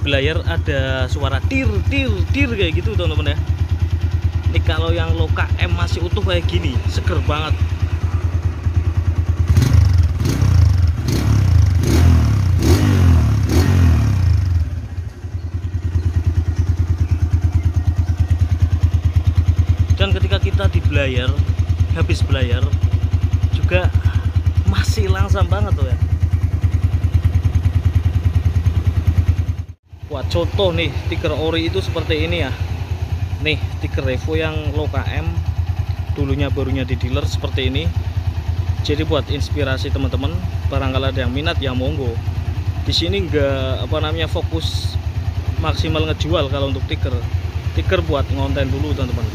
belayar ada suara tir kayak gitu teman-teman ya. Ini kalau yang low KM masih utuh kayak gini, seger banget. Dan ketika kita di belayar, habis belayar juga masih langsam banget tuh ya. Wah, contoh nih stiker ori itu seperti ini ya. Nih stiker Revo yang low KM, dulunya barunya di dealer seperti ini. Jadi buat inspirasi teman-teman, barangkali ada yang minat ya monggo. Di sini enggak fokus maksimal ngejual kalau untuk stiker buat ngonten dulu teman-teman.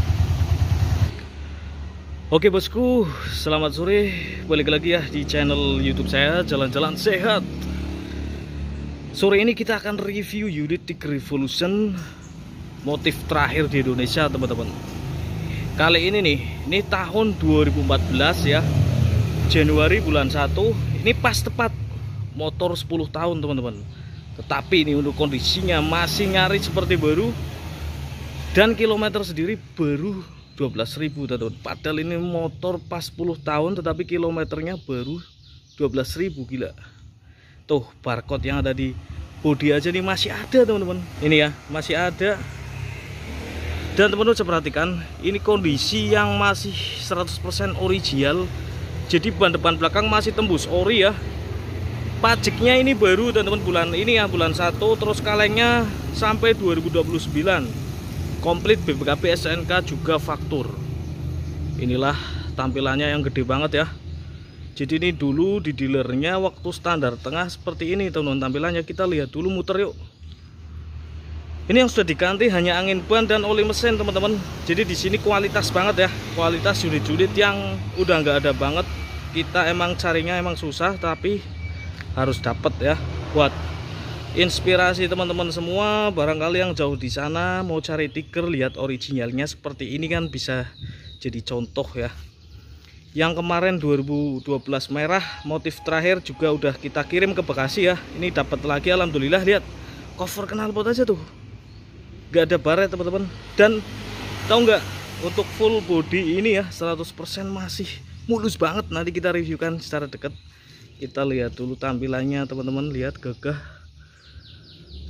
Oke bosku, selamat sore, balik lagi ya di channel YouTube saya Jalan-Jalan Sehat. Sore ini kita akan review unit Tiger Revolution motif terakhir di Indonesia teman-teman. Kali ini nih, ini tahun 2014 ya, Januari bulan 1. Ini pas tepat motor 10 tahun teman-teman. Tetapi ini untuk kondisinya masih nyari seperti baru. Dan kilometer sendiri baru 12.000 teman-teman. Padahal ini motor pas 10 tahun tetapi kilometernya baru 12.000, gila. Tuh barcode yang ada di bodi aja nih masih ada teman-teman. Ini ya masih ada. Dan teman-teman bisa perhatikan ini kondisi yang masih 100% original. Jadi ban depan belakang masih tembus ori ya. Pajaknya ini baru teman-teman, bulan ini ya, bulan 1. Terus kalengnya sampai 2029. Komplit BPKB SNK juga faktur. Inilah tampilannya yang gede banget ya. Jadi ini dulu di dealernya waktu standar tengah seperti ini teman-teman tampilannya. Kita lihat dulu, muter yuk. Ini yang sudah diganti hanya angin ban dan oli mesin teman-teman. Jadi di sini kualitas banget ya, kualitas unit-unit yang udah nggak ada banget. Kita emang carinya emang susah tapi harus dapat ya. Buat inspirasi teman-teman semua, barangkali yang jauh di sana mau cari Tiger, lihat originalnya seperti ini kan bisa jadi contoh ya. Yang kemarin 2012 merah motif terakhir juga udah kita kirim ke Bekasi ya. Ini dapat lagi alhamdulillah. Lihat cover knalpot aja tuh, gak ada baret teman-teman. Dan tahu nggak, untuk full body ini ya 100% masih mulus banget. Nanti kita reviewkan secara dekat. Kita lihat dulu tampilannya teman-teman, lihat gagah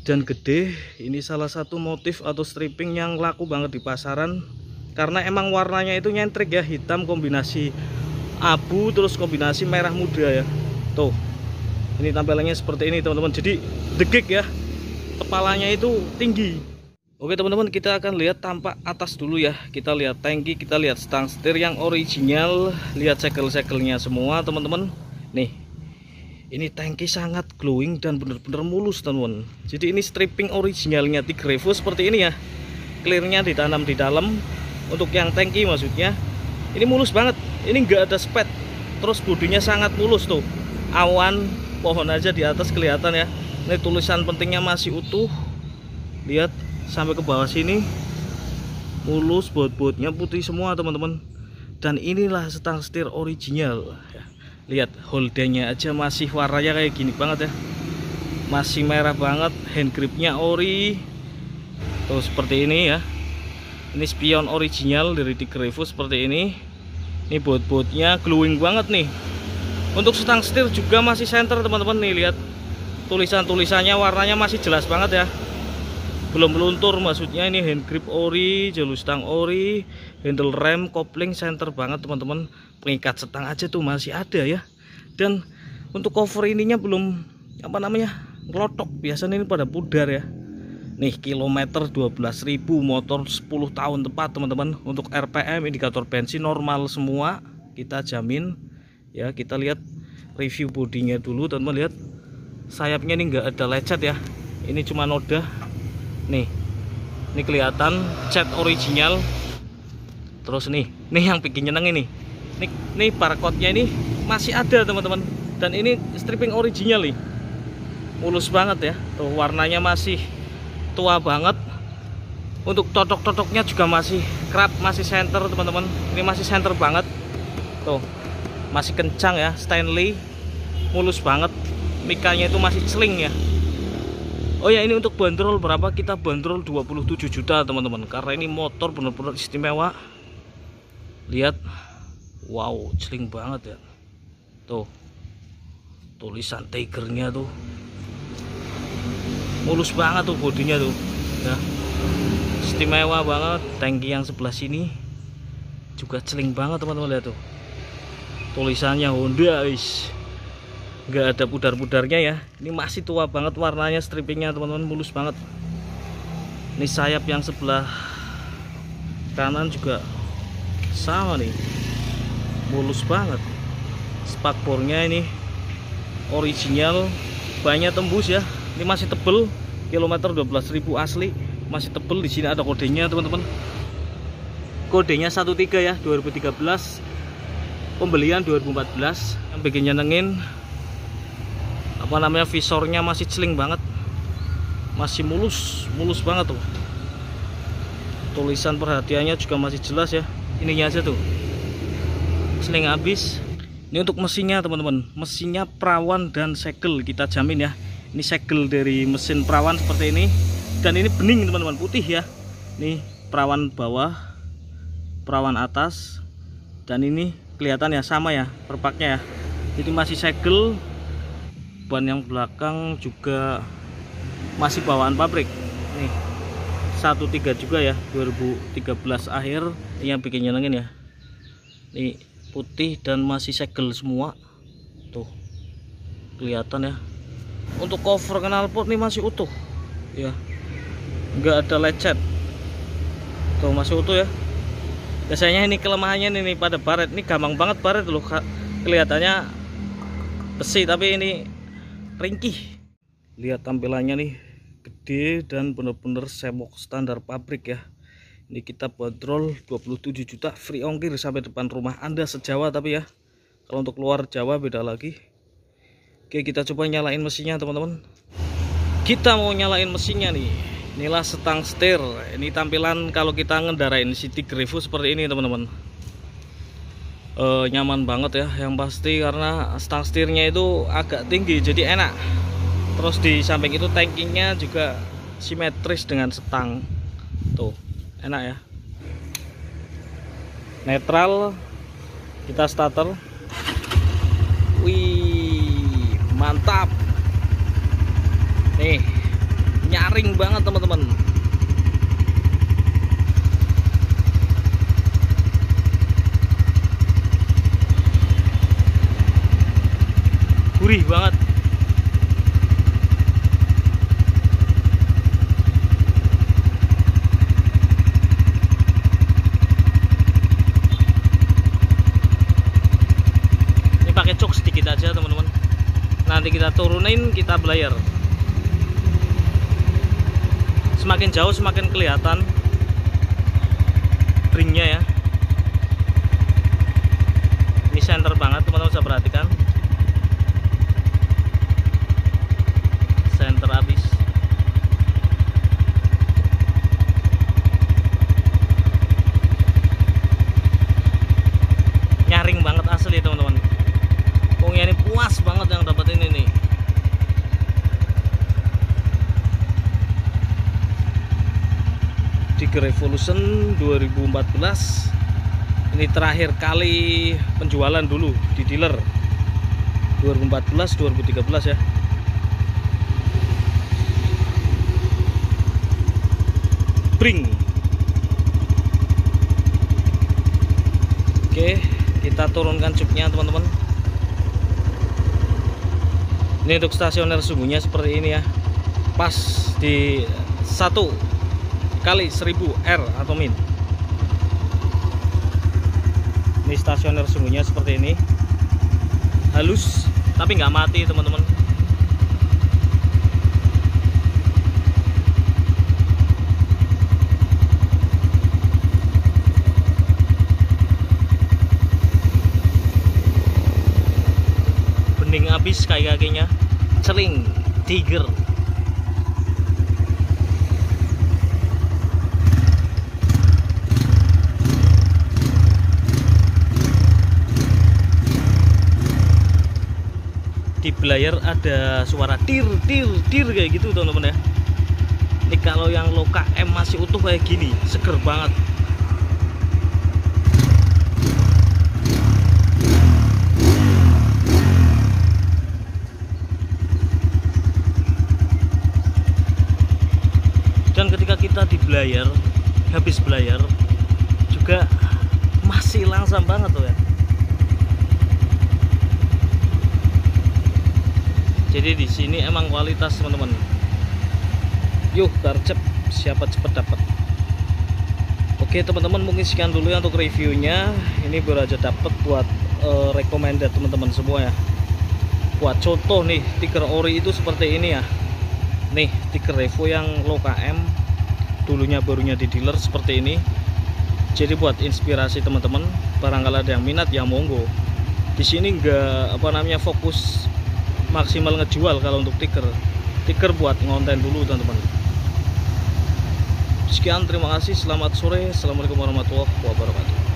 dan gede. Ini salah satu motif atau stripping yang laku banget di pasaran karena emang warnanya itu nyentrik ya, hitam kombinasi abu terus kombinasi merah muda ya. Tuh ini tampilannya seperti ini teman-teman. Jadi degik ya, kepalanya itu tinggi. Oke teman-teman, kita akan lihat tampak atas dulu ya. Kita lihat tangki, kita lihat stang setir yang original, lihat segel-segelnya semua teman-teman. Nih ini tangki sangat glowing dan bener-bener mulus teman-teman. Jadi ini stripping originalnya Tiger Revo seperti ini ya. Clearnya ditanam di dalam. Untuk yang tangki maksudnya ini mulus banget. Ini enggak ada spet. Terus bodinya sangat mulus tuh. Awan pohon aja di atas kelihatan ya. Ini tulisan pentingnya masih utuh. Lihat sampai ke bawah sini mulus, baut-bautnya putih semua teman-teman. Dan inilah stang setir original ya. Lihat holdenya aja masih warnanya kayak gini banget ya, masih merah banget. Hand gripnya ori tuh seperti ini ya. Ini spion original dari Tiger Revo seperti ini. Ini baut-bautnya glowing banget nih. Untuk stang setir juga masih center teman-teman. Nih lihat tulisan-tulisannya, warnanya masih jelas banget ya, belum meluntur maksudnya. Ini hand grip ori, jalur stang ori, handle rem, kopling center banget teman-teman. Pengikat setang aja tuh masih ada ya. Dan untuk cover ininya belum ngelotok. Biasanya ini pada pudar ya. Nih kilometer 12.000, motor 10 tahun tepat teman-teman. Untuk RPM, indikator bensin normal semua, kita jamin ya. Kita lihat review bodinya dulu teman-teman. Lihat sayapnya ini nggak ada lecet ya, ini cuma noda. Nih ini kelihatan cat original. Terus nih yang bikin nyeneng ini. Nih barcode-nya ini masih ada teman-teman. Dan ini stripping original nih. Mulus banget ya. Tuh warnanya masih tua banget. Untuk totok-totoknya juga masih kerap, masih center teman-teman. Ini masih center banget. Tuh masih kencang ya, Stanley. Mulus banget. Mikanya itu masih celing ya. Oh ya, ini untuk bandrol berapa? Kita bandrol 27 juta teman-teman, karena ini motor benar-benar istimewa. Lihat, wow, celing banget ya. Tuh, tulisan Tigernya tuh, mulus banget tuh bodinya tuh ya, istimewa banget. Tangki yang sebelah sini juga celing banget teman-teman, lihat tuh, tulisannya Honda, nggak ada pudar-pudarnya ya. Ini masih tua banget warnanya, strippingnya teman-teman, mulus banget. Ini sayap yang sebelah kanan juga sama nih, mulus banget. Spakbornya ini original, banyak tembus ya. Ini masih tebel, kilometer 12.000 asli, masih tebel. Di sini ada kodenya teman-teman, kodenya 13 ya, 2013, pembelian 2014. Yang bikin nyenengin, apa namanya, visornya masih celing banget, masih mulus banget tuh. Tulisan perhatiannya juga masih jelas ya. Ininya aja tuh celing habis. Ini untuk mesinnya teman-teman, mesinnya perawan dan segel kita jamin ya. Ini segel dari mesin perawan seperti ini, dan ini bening teman-teman, putih ya. Nih perawan bawah, perawan atas, dan ini kelihatan ya, sama ya perpaknya ya. Jadi masih segel. Ban yang belakang juga masih bawaan pabrik. Nih 13 juga ya, 2013 akhir. Ini yang bikin nyenengin ya, ini putih dan masih segel semua tuh, kelihatan ya. Untuk cover knalpot nih masih utuh ya, nggak ada lecet tuh, masih utuh ya. Biasanya ini kelemahannya nih pada baret, ini gampang banget baret loh, kelihatannya besi tapi ini ringkih. Lihat tampilannya nih, gede dan bener-bener semok standar pabrik ya. Ini kita bandrol 27 juta, free ongkir sampai depan rumah Anda se-Jawa. Tapi ya, kalau untuk luar Jawa beda lagi. Oke, kita coba nyalain mesinnya teman-teman. Kita mau nyalain mesinnya nih. Inilah setang setir. Ini tampilan kalau kita ngendarain City Grevo seperti ini teman-teman. Nyaman banget ya, yang pasti karena stang setirnya itu agak tinggi, jadi enak. Terus di samping itu tankingnya juga simetris dengan setang tuh, enak ya. Netral, kita starter. Wih, mantap nih, nyaring banget teman-teman. Gurih banget. Ini pakai cok sedikit aja teman-teman. Nanti kita turunin, kita belayar. Semakin jauh semakin kelihatan ringnya ya. Ini center banget teman-teman, bisa perhatikan. Center habis. Nyaring banget asli teman-teman. Pokoknya ini puas banget yang dapat ini nih. Di Revolution 2014. Ini terakhir kali penjualan dulu di dealer 2014 2013 ya. Spring. Oke, kita turunkan cupnya teman-teman. Ini untuk stasioner sungguhnya seperti ini ya, pas di 1 kali 1000 R atau min. Ini stasioner sungguhnya seperti ini, halus tapi nggak mati teman-teman. Bening habis kaki-kakinya, celing, Tiger. Di belayar ada suara tir kayak gitu teman-teman ya. kalau yang low KM masih utuh kayak gini, seger banget. Dan ketika kita di belayar, habis belayar juga masih langsam banget tuh ya. Jadi di sini emang kualitas teman-teman. Yuk garcep, siapa cepet dapat. Oke teman-teman, mungkin sekian dulu ya untuk reviewnya. Ini baru aja dapat buat recommended teman-teman semua ya. Buat contoh nih, tiker ori itu seperti ini ya. Nih tiker Revo yang low KM, dulunya barunya di dealer seperti ini. Jadi buat inspirasi teman-teman, barangkali ada yang minat ya monggo. Di sini nggak fokus maksimal ngejual kalau untuk tiker buat ngonten dulu teman-teman. Sekian, terima kasih, selamat sore, assalamualaikum warahmatullahi wabarakatuh.